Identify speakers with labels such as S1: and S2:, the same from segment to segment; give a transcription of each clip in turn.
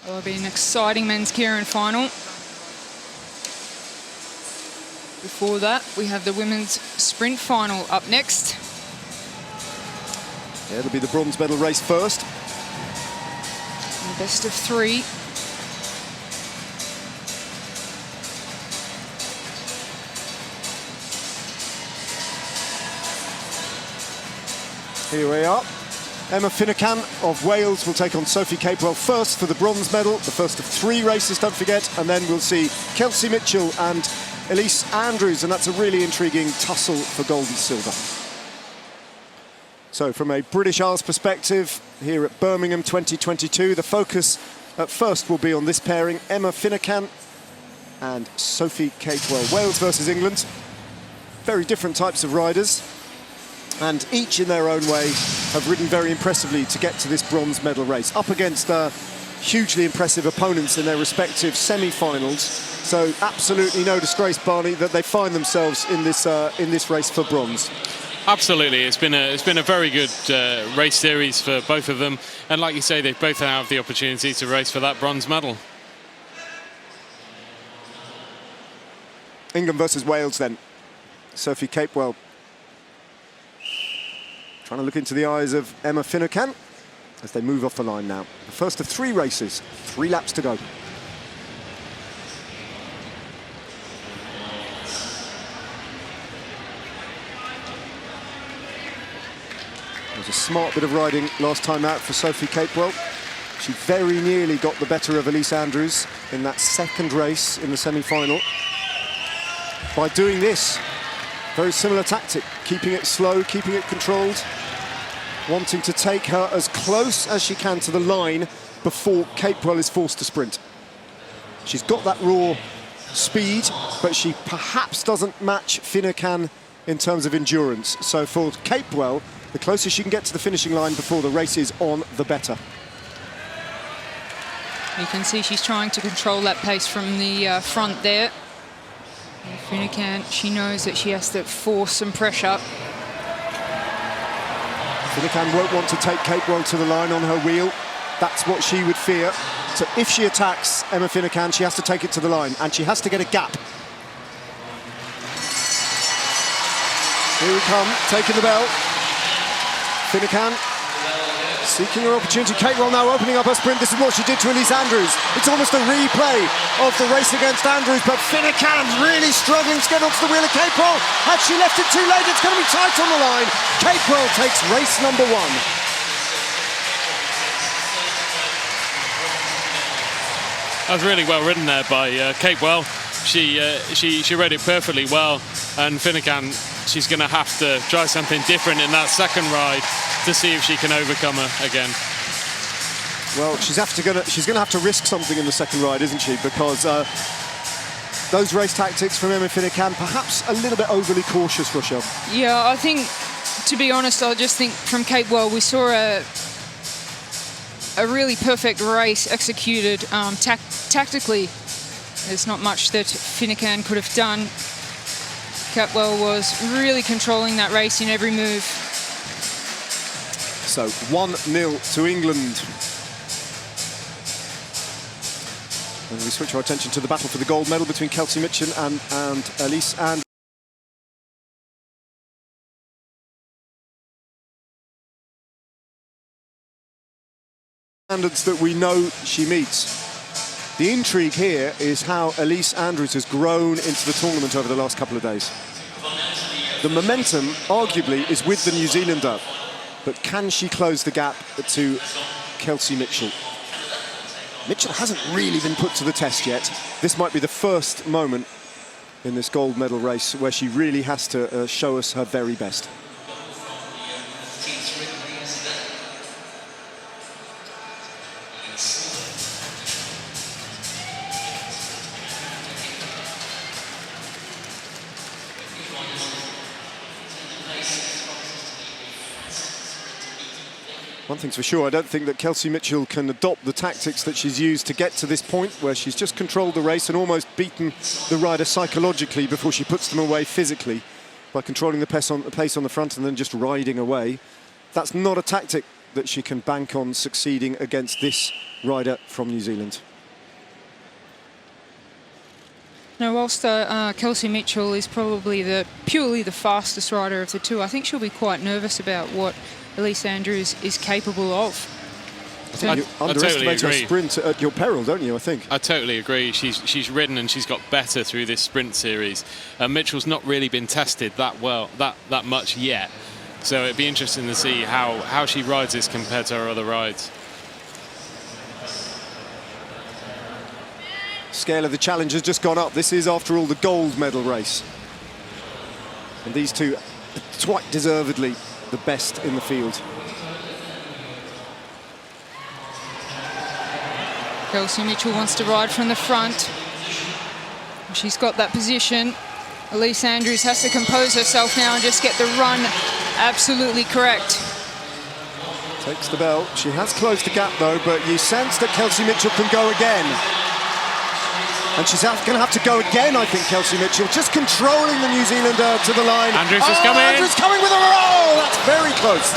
S1: It'll be an exciting men's keirin final. Before that, we have the women's sprint final up next.
S2: Yeah, it'll be the bronze medal race first.
S1: And the best of three.
S2: Here we are. Emma Finucane of Wales will take on Sophie Capewell first for the bronze medal, the first of three races, don't forget, and then we'll see Kelsey Mitchell and Elise Andrews, and that's a really intriguing tussle for gold and silver. So from a British Isles perspective, here at Birmingham 2022, the focus at first will be on this pairing, Emma Finucane and Sophie Capewell. Wales versus England, very different types of riders, and each in their own way have ridden very impressively to get to this bronze medal race, up against hugely impressive opponents in their respective semi-finals. So absolutely no disgrace, Barney, that they find themselves in this race for bronze.
S3: Absolutely, it's been a very good race series for both of them, and like you say, they both have the opportunity to race for that bronze medal.
S2: England versus Wales then. Sophie Capewell trying to look into the eyes of Emma Finucane as they move off the line now. The first of three races, 3 laps to go. It was a smart bit of riding last time out for Sophie Capewell. She very nearly got the better of Elise Andrews in that second race in the semi-final. By doing this, very similar tactic, keeping it slow, keeping it controlled, wanting to take her as close as she can to the line before Capewell is forced to sprint. She's got that raw speed, but she perhaps doesn't match Finucane in terms of endurance. So for Capewell, the closer she can get to the finishing line before the race is on, the better.
S1: You can see she's trying to control that pace from the front there. Finucane, she knows that she has to force some pressure.
S2: Finucane won't want to take Capewell to the line on her wheel. That's what she would fear. So if she attacks Emma Finucane, she has to take it to the line, and she has to get a gap. Here we come, taking the bell. Finucane seeking her opportunity. Capewell now opening up her sprint. This is what she did to Elise Andrews. It's almost a replay of the race against Andrews, but Finucane's really struggling to get onto the wheel of Capewell. Had she left it too late, it's going to be tight on the line. Capewell takes race number 1.
S3: That was really well ridden there by Capewell. She rode it perfectly well, and Finucane, she's going to have to try something different in that second ride to see if she can overcome her again.
S2: Well, she's going to have to risk something in the second ride, isn't she? Because those race tactics from Emma Finucane, perhaps a little bit overly cautious, Rochelle.
S1: Yeah, I think, to be honest, I just think from Capewell we saw a really perfect race executed tactically. There's not much that Finucane could have done. Capewell was really controlling that race in every move.
S2: So 1-0 to England. And we switch our attention to the battle for the gold medal between Kelsey Mitchell and Elise Andrews. Standards that we know she meets. The intrigue here is how Elise Andrews has grown into the tournament over the last couple of days. The momentum, arguably, is with the New Zealander, but can she close the gap to Kelsey Mitchell? Mitchell hasn't really been put to the test yet. This might be the first moment in this gold medal race where she really has to show us her very best. One thing's for sure, I don't think that Kelsey Mitchell can adopt the tactics that she's used to get to this point where she's just controlled the race and almost beaten the rider psychologically before she puts them away physically by controlling the pace on the front and then just riding away. That's not a tactic that she can bank on succeeding against this rider from New Zealand.
S1: Now, whilst Kelsey Mitchell is probably purely the fastest rider of the two, I think she'll be quite nervous about what Elise Andrews is capable of.
S2: You underestimate her sprint at your peril, don't you, I think?
S3: I totally agree. She's ridden and she's got better through this sprint series. Mitchell's not really been tested that much yet. So it'd be interesting to see how she rides this compared to her other rides.
S2: Scale of the challenge has just gone up. This is, after all, the gold medal race. And these two are quite deservedly the best in the field.
S1: Kelsey Mitchell wants to ride from the front. She's got that position. Elise Andrews has to compose herself now and just get the run absolutely correct.
S2: Takes the bell. She has closed the gap, though, but you sense that Kelsey Mitchell can go again. And she's going to have to go again, I think, Kelsey Mitchell. Just controlling the New Zealander to the line.
S3: Andrews is coming.
S2: Andrews coming with a roll. That's very close.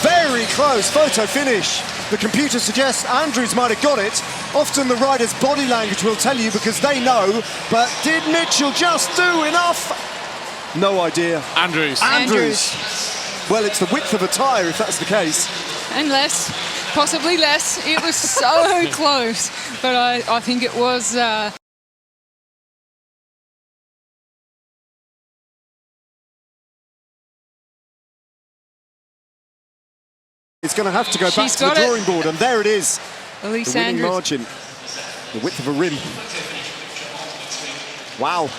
S2: Very close. Photo finish. The computer suggests Andrews might have got it. Often the rider's body language will tell you because they know. But did Mitchell just do enough? No idea.
S3: Andrews.
S2: Well, it's the width of a tyre, if that's the case.
S1: And less. Possibly less. It was so close. But I think it was...
S2: It's going to have to go back to the drawing board, and there it is.
S1: Elise
S2: the winning
S1: Andrews.
S2: margin, the width of a rim. Wow.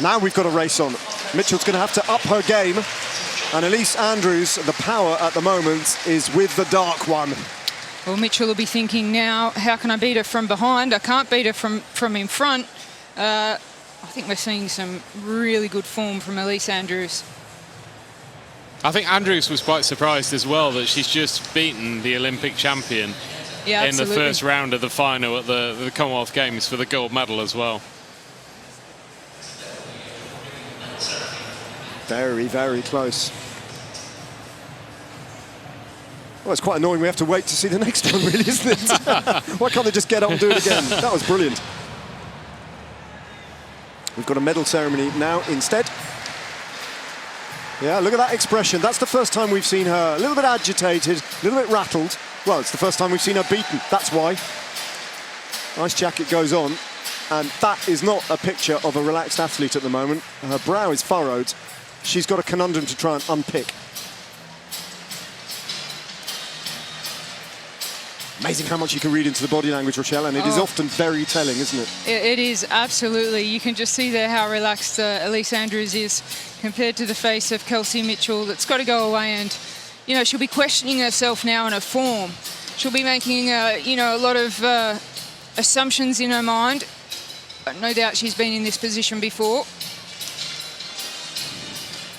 S2: Now we've got a race on. Mitchell's going to have to up her game, and Elise Andrews, the power at the moment, is with the dark one.
S1: Well, Mitchell will be thinking now, how can I beat her from behind? I can't beat her from in front. I think we're seeing some really good form from Elise Andrews.
S3: I think Andrews was quite surprised as well that she's just beaten the Olympic champion in the first round of the final at the Commonwealth Games for the gold medal as well.
S2: Very, very close. Well, it's quite annoying we have to wait to see the next one, really, isn't it? Why can't they just get up and do it again? That was brilliant. We've got a medal ceremony now instead. Yeah, look at that expression. That's the first time we've seen her a little bit agitated, a little bit rattled. Well, it's the first time we've seen her beaten. That's why. Ice jacket goes on. And that is not a picture of a relaxed athlete at the moment. Her brow is furrowed. She's got a conundrum to try and unpick. Amazing how much you can read into the body language, Rochelle, and it is often very telling, isn't it?
S1: It is, absolutely. You can just see there how relaxed Elise Andrews is compared to the face of Kelsey Mitchell. That's got to go away, and, you know, she'll be questioning herself now in her form. She'll be making, you know, a lot of assumptions in her mind. But no doubt she's been in this position before.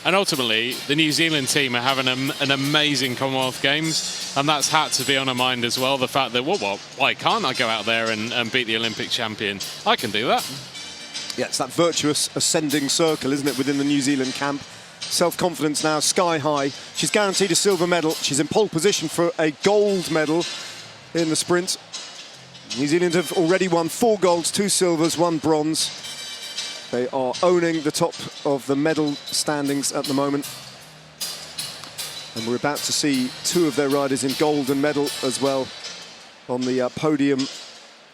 S3: And ultimately, the New Zealand team are having an amazing Commonwealth Games, and that's had to be on her mind as well. The fact that, well, why can't I go out there and beat the Olympic champion? I can do that.
S2: Yeah, it's that virtuous ascending circle, isn't it, within the New Zealand camp? Self-confidence now sky high. She's guaranteed a silver medal. She's in pole position for a gold medal in the sprint. New Zealand have already won 4 golds, 2 silvers, 1 bronze. They are owning the top of the medal standings at the moment. And we're about to see 2 of their riders in gold and medal as well on the podium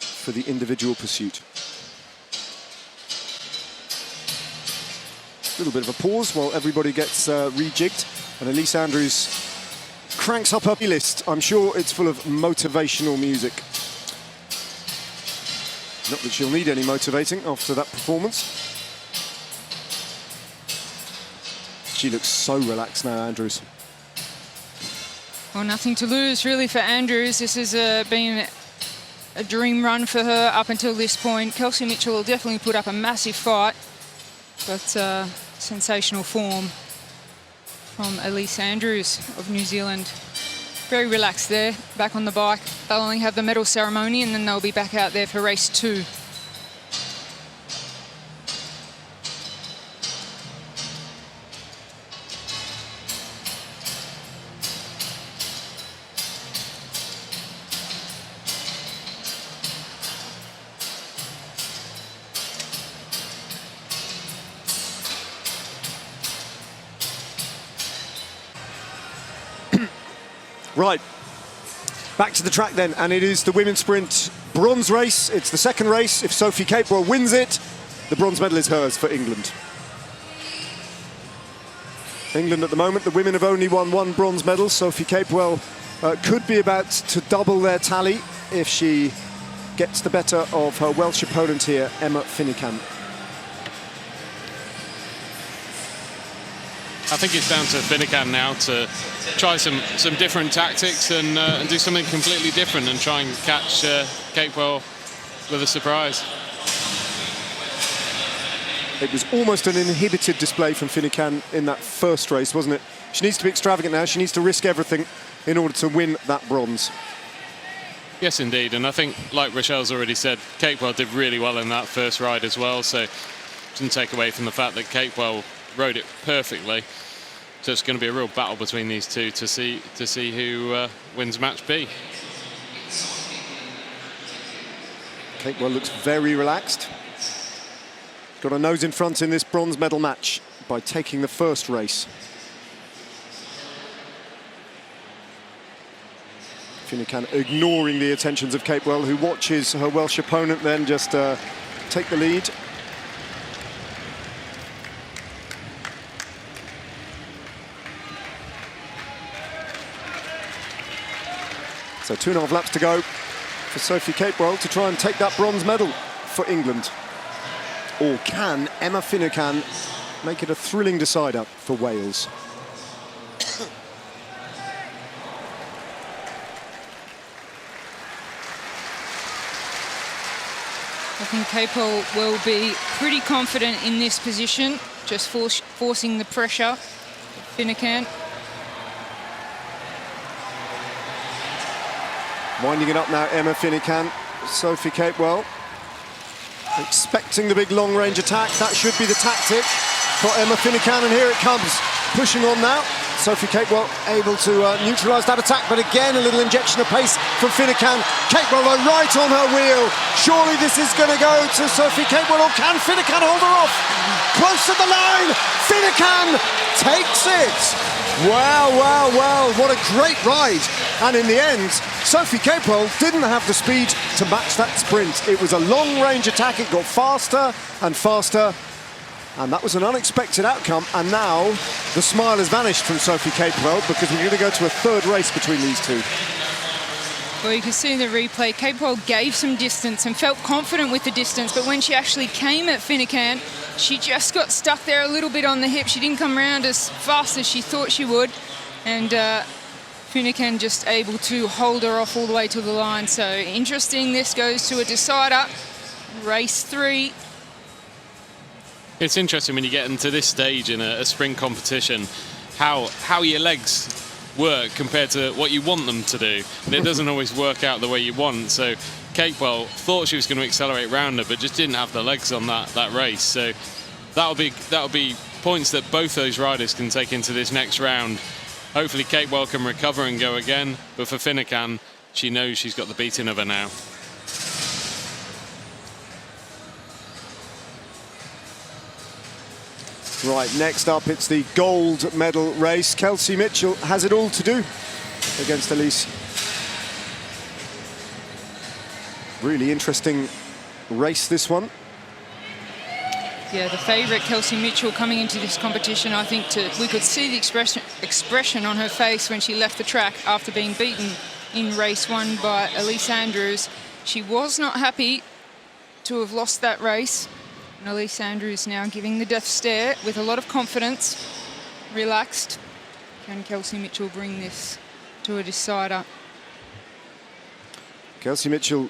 S2: for the individual pursuit. A little bit of a pause while everybody gets rejigged. And Elise Andrews cranks up her list. I'm sure it's full of motivational music. Not that she'll need any motivating after that performance. She looks so relaxed now, Andrews.
S1: Well, nothing to lose, really, for Andrews. This has been a dream run for her up until this point. Kelsey Mitchell will definitely put up a massive fight, but sensational form from Elise Andrews of New Zealand. Very relaxed there, back on the bike. They'll only have the medal ceremony and then they'll be back out there for race 2.
S2: Right, back to the track then, and it is the women's sprint bronze race. It's the second race. If Sophie Capewell wins it, the bronze medal is hers for England. England at the moment, the women have only won one bronze medal. Sophie Capewell could be about to double their tally if she gets the better of her Welsh opponent here, Emma Finucane.
S3: I think it's down to Finucane now to try some different tactics and do something completely different and try and catch Capewell with a surprise.
S2: It was almost an inhibited display from Finucane in that first race, wasn't it? She needs to be extravagant now. She needs to risk everything in order to win that bronze.
S3: Yes, indeed. And I think, like Rochelle's already said, Capewell did really well in that first ride as well. So didn't take away from the fact that Capewell rode it perfectly. So it's going to be a real battle between these two to see who wins match B.
S2: Capewell looks very relaxed. Got a nose in front in this bronze medal match by taking the first race. Finucane ignoring the attentions of Capewell, who watches her Welsh opponent then just take the lead. So 2.5 laps to go for Sophie Capewell to try and take that bronze medal for England. Or can Emma Finucane make it a thrilling decider for Wales?
S1: I think Capewell will be pretty confident in this position, just forcing the pressure. Finucane.
S2: Winding it up now, Emma Finucane. Sophie Capewell expecting the big long-range attack. That should be the tactic for Emma Finucane, and here it comes. Pushing on now. Sophie Capewell able to neutralise that attack, but again a little injection of pace from Finucane. Capewell right on her wheel. Surely this is going to go to Sophie Capewell, or can Finucane hold her off? Close to the line. Finucane takes it. Wow, wow, wow, what a great ride. And in the end, Sophie Capewell didn't have the speed to match that sprint. It was a long-range attack. It got faster and faster. And that was an unexpected outcome. And now the smile has vanished from Sophie Capewell, because we're going to go to a third race between these two.
S1: Well, you can see in the replay, Capewell gave some distance and felt confident with the distance, but when she actually came at Finucane, she just got stuck there a little bit on the hip. She didn't come around as fast as she thought she would, and Finucane just able to hold her off all the way to the line. So interesting, this goes to a decider, race 3.
S3: It's interesting when you get into this stage in a sprint competition, how your legs work compared to what you want them to do. And it doesn't always work out the way you want. So Capewell thought she was going to accelerate round her, but just didn't have the legs on that race. So that'll be points that both those riders can take into this next round. Hopefully Capewell can recover and go again, but for Finucane, she knows she's got the beating of her now.
S2: Right, next up, it's the gold medal race. Kelsey Mitchell has it all to do against Elise. Really interesting race, this one.
S1: Yeah, the favourite, Kelsey Mitchell, coming into this competition, I think we could see the expression on her face when she left the track after being beaten in race 1 by Elise Andrews. She was not happy to have lost that race. And Elise Andrews now giving the death stare with a lot of confidence, relaxed. Can Kelsey Mitchell bring this to a decider?
S2: Kelsey Mitchell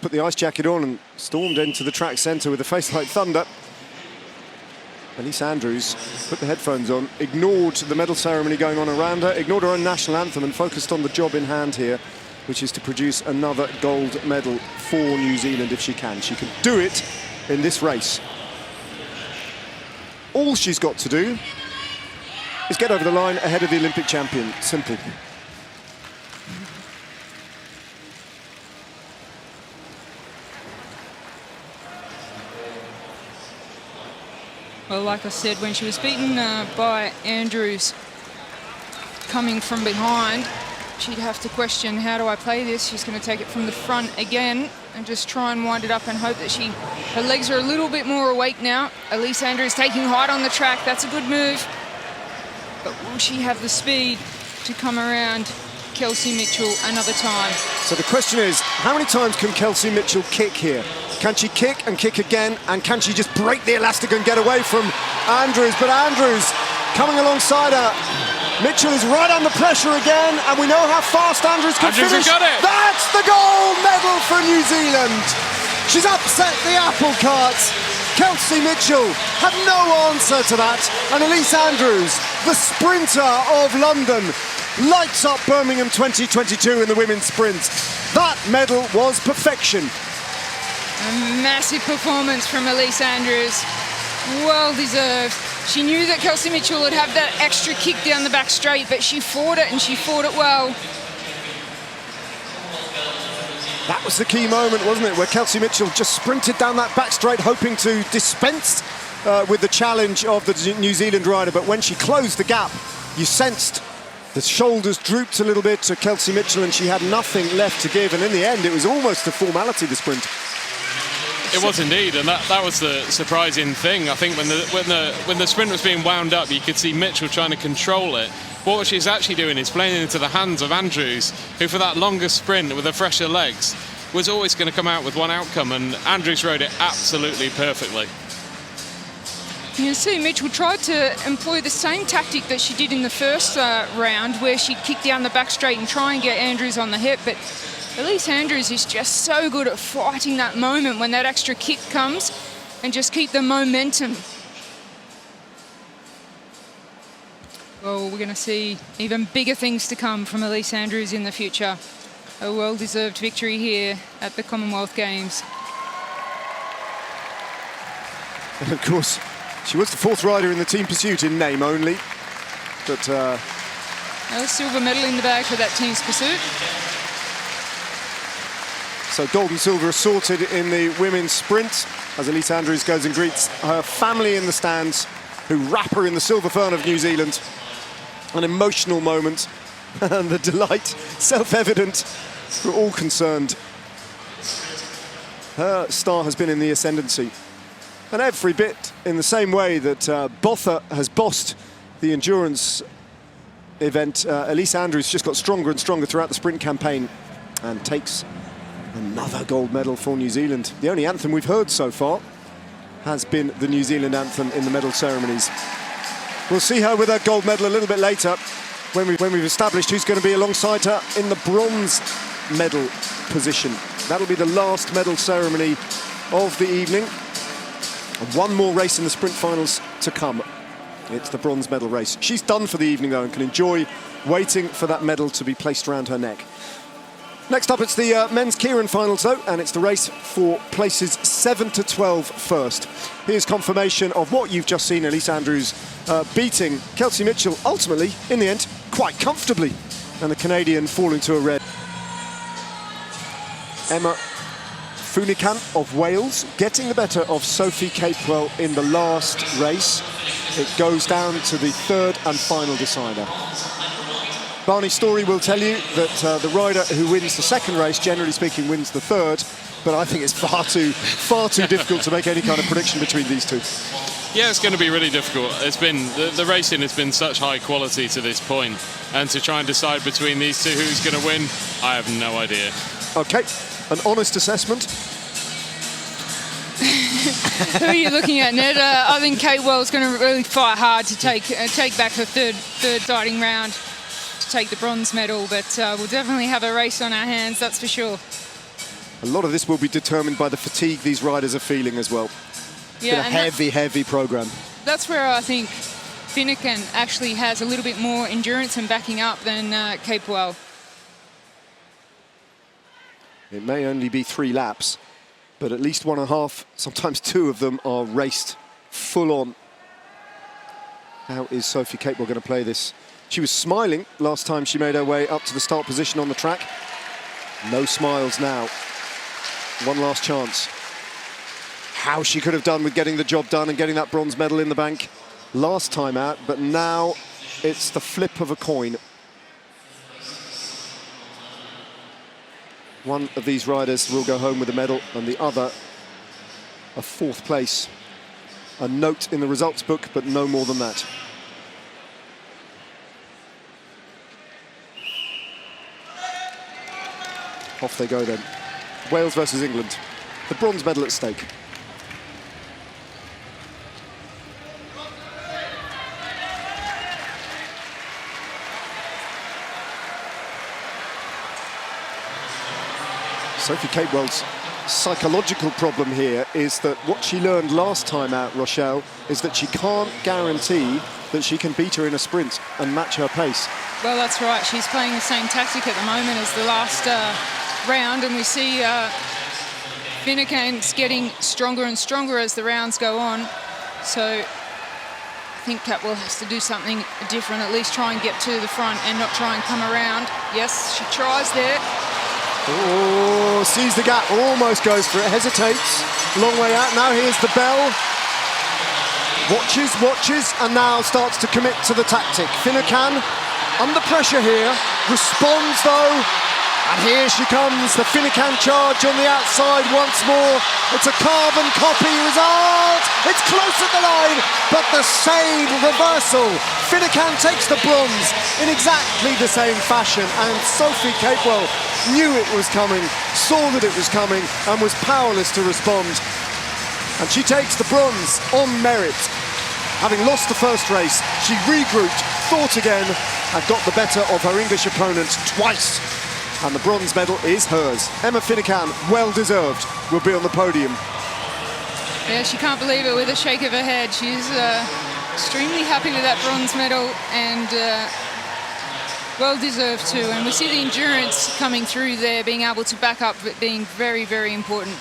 S2: put the ice jacket on and stormed into the track centre with a face like thunder. Elise Andrews put the headphones on, ignored the medal ceremony going on around her, ignored her own national anthem, and focused on the job in hand here, which is to produce another gold medal for New Zealand if she can. She can do it in this race. All she's got to do is get over the line ahead of the Olympic champion. Simple.
S1: Well, like I said, when she was beaten by Andrews coming from behind, she'd have to question, how do I play this? She's going to take it from the front again and just try and wind it up and hope that her legs are a little bit more awake now. Elise Andrews taking height on the track. That's a good move. But will she have the speed to come around Kelsey Mitchell another time?
S2: So the question is, how many times can Kelsey Mitchell kick here? Can she kick and kick again? And can she just break the elastic and get away from Andrews? But Andrews coming alongside her. Mitchell is right under pressure again, and we know how fast Andrews can finish.
S3: Got it.
S2: That's the gold medal for New Zealand. She's upset the apple cart. Kelsey Mitchell had no answer to that, and Elise Andrews, the sprinter of London, lights up Birmingham 2022 in the women's sprint. That medal was perfection.
S1: A massive performance from Elise Andrews. Well deserved. She knew that Kelsey Mitchell would have that extra kick down the back straight, but she fought it, and she fought it well.
S2: That was the key moment, wasn't it, where Kelsey Mitchell just sprinted down that back straight, hoping to dispense with the challenge of the New Zealand rider. But when she closed the gap, you sensed the shoulders drooped a little bit to Kelsey Mitchell, and she had nothing left to give. And in the end, it was almost a formality, the sprint.
S3: It was indeed, and that was the surprising thing. I think when the sprint was being wound up, you could see Mitchell trying to control it. What she's actually doing is playing into the hands of Andrews, who for that longer sprint with the fresher legs was always going to come out with one outcome, and Andrews rode it absolutely perfectly.
S1: You can see Mitchell tried to employ the same tactic that she did in the first round, where she'd kick down the back straight and try and get Andrews on the hip, but Elise Andrews is just so good at fighting that moment when that extra kick comes and just keep the momentum. Well, we're going to see even bigger things to come from Elise Andrews in the future. A well-deserved victory here at the Commonwealth Games.
S2: And of course, she was the fourth rider in the team pursuit in name only. But
S1: a silver medal in the bag for that team's pursuit.
S2: So gold and silver are sorted in the women's sprint as Elise Andrews goes and greets her family in the stands, who wrap her in the silver fern of New Zealand. An emotional moment, and the delight self-evident for all concerned. Her star has been in the ascendancy, and every bit in the same way that Botha has bossed the endurance event. Elise Andrews just got stronger and stronger throughout the sprint campaign and takes another gold medal for New Zealand. The only anthem we've heard so far has been the New Zealand anthem in the medal ceremonies. We'll see her with her gold medal a little bit later when we've established who's going to be alongside her in the bronze medal position. That'll be the last medal ceremony of the evening. And one more race in the sprint finals to come. It's the bronze medal race. She's done for the evening, though, and can enjoy waiting for that medal to be placed around her neck. Next up, it's the men's Keirin finals, though, and it's the race for places 7 to 12 first. Here's confirmation of what you've just seen, Elise Andrews beating Kelsey Mitchell, ultimately, in the end, quite comfortably, and the Canadian falling to a red. Emma Funican of Wales getting the better of Sophie Capewell in the last race. It goes down to the third and final decider. Barney Story will tell you that the rider who wins the second race, generally speaking, wins the third, but I think it's far too difficult to make any kind of prediction between these two.
S3: Yeah, it's going to be really difficult. It's been the racing has been such high quality to this point, and to try and decide between these two who's going to win, I have no idea.
S2: Okay, an honest assessment.
S1: Who are you looking at, Ned? I think Capewell's going to really fight hard to take back her third starting round, to take the bronze medal, but we'll definitely have a race on our hands, that's for sure.
S2: A lot of this will be determined by the fatigue these riders are feeling as well.
S1: Yeah,
S2: it's been a heavy programme.
S1: That's where I think Finnegan actually has a little bit more endurance and backing up than Capewell.
S2: It may only be 3 laps, but at least 1.5, sometimes 2 of them are raced full on. How is Sophie Capewell going to play this? She was smiling last time she made her way up to the start position on the track. No smiles now. One last chance. How she could have done with getting the job done and getting that bronze medal in the bank last time out, but now it's the flip of a coin. One of these riders will go home with a medal and the other a 4th place. A note in the results book, but no more than that. Off they go then. Wales versus England. The bronze medal at stake. Sophie Capewell's psychological problem here is that what she learned last time out, Rochelle, is that she can't guarantee that she can beat her in a sprint and match her pace.
S1: Well, that's right. She's playing the same tactic at the moment as the last round, and we see Finnegan's getting stronger and stronger as the rounds go on. So I think Capewell has to do something different, at least try and get to the front and not try and come around. Yes, she tries there.
S2: Oh, sees the gap, almost goes for it, hesitates. Long way out, now here's the bell. Watches, and now starts to commit to the tactic. Finnegan, under pressure here, responds though. And here she comes, the Finnegan charge on the outside once more. It's a carbon copy result. It's close at the line, but the same reversal. Finnegan takes the bronze in exactly the same fashion, and Sophie Capewell knew it was coming, saw that it was coming, and was powerless to respond. And she takes the bronze on merit. Having lost the first race, she regrouped, thought again, and got the better of her English opponent twice. And the bronze medal is hers. Emma Finnegan, well deserved, will be on the podium.
S1: Yeah, she can't believe it with a shake of her head. She's extremely happy with that bronze medal, and well deserved too. And we see the endurance coming through there, being able to back up, but being very, very important.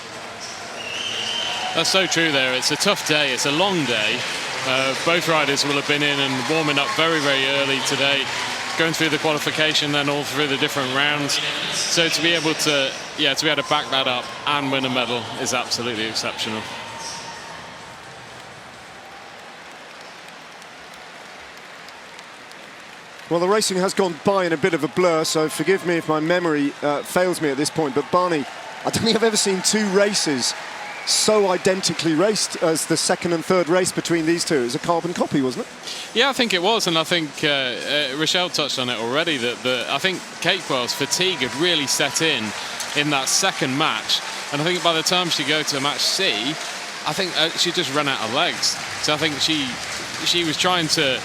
S3: That's so true there. It's a tough day, it's a long day. Both riders will have been in and warming up very, very early today, going through the qualification, then all through the different rounds. So to be able to back that up and win a medal is absolutely exceptional.
S2: Well, the racing has gone by in a bit of a blur, so forgive me if my memory fails me at this point, but Barney, I don't think I've ever seen 2 races so identically raced as the second and third race between these two. It was a carbon copy, wasn't it?
S3: Yeah, I think it was, and I think Rochelle touched on it already, that I think Capewell's fatigue had really set in that second match, and I think by the time she go to match C, I think she just ran out of legs. So I think she was trying to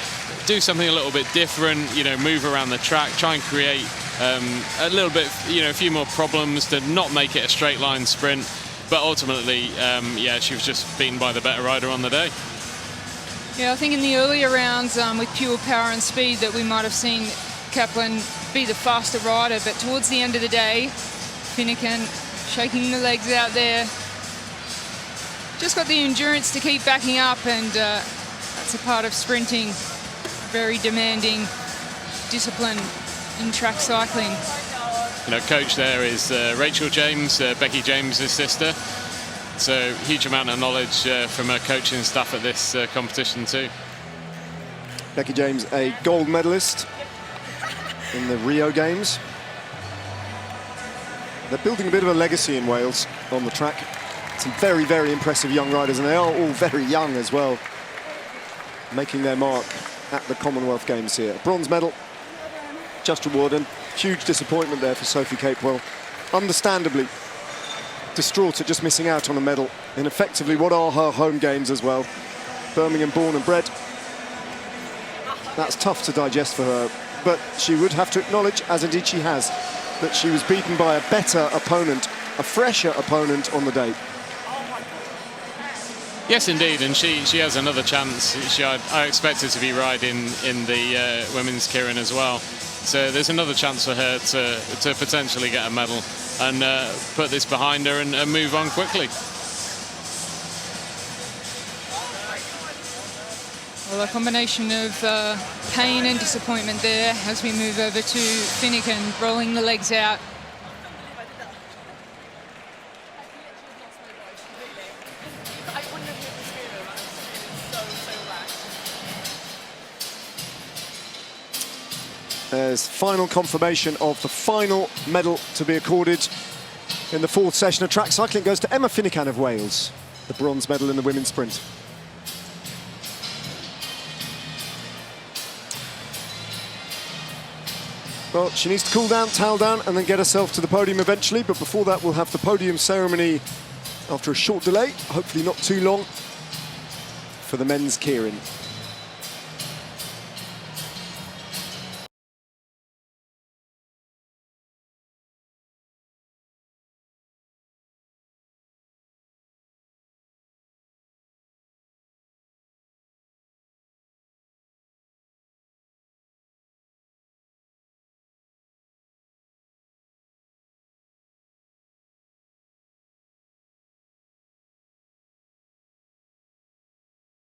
S3: do something a little bit different, move around the track, try and create a little bit, a few more problems to not make it a straight line sprint. But ultimately, she was just beaten by the better rider on the day.
S1: Yeah, I think in the earlier rounds, with pure power and speed, that we might have seen Kaplan be the faster rider, but towards the end of the day, Finnegan shaking the legs out there. Just got the endurance to keep backing up, and that's a part of sprinting. Very demanding discipline in track cycling.
S3: Coach there is Rachel James, Becky James's sister. So huge amount of knowledge from her coaching staff at this competition too.
S2: Becky James, a gold medalist in the Rio Games. They're building a bit of a legacy in Wales on the track. Some very, very impressive young riders, and they are all very young as well, making their mark at the Commonwealth Games here. A bronze medal, just rewarded. Huge disappointment there for Sophie Capewell. Understandably distraught at just missing out on a medal in effectively what are her home games as well. Birmingham born and bred. That's tough to digest for her, but she would have to acknowledge, as indeed she has, that she was beaten by a better opponent, a fresher opponent on the day.
S3: Yes, indeed, and she has another chance. I expect her to be riding in the women's Keirin as well. So there's another chance for her to potentially get a medal and put this behind her and move on quickly.
S1: Well, a combination of pain and disappointment there as we move over to Finnegan, rolling the legs out.
S2: There's final confirmation of the final medal to be accorded in the fourth session of track cycling goes to Emma Finucane of Wales, the bronze medal in the women's sprint. Well, she needs to cool down, towel down, and then get herself to the podium eventually. But before that, we'll have the podium ceremony after a short delay, hopefully not too long, for the men's keirin.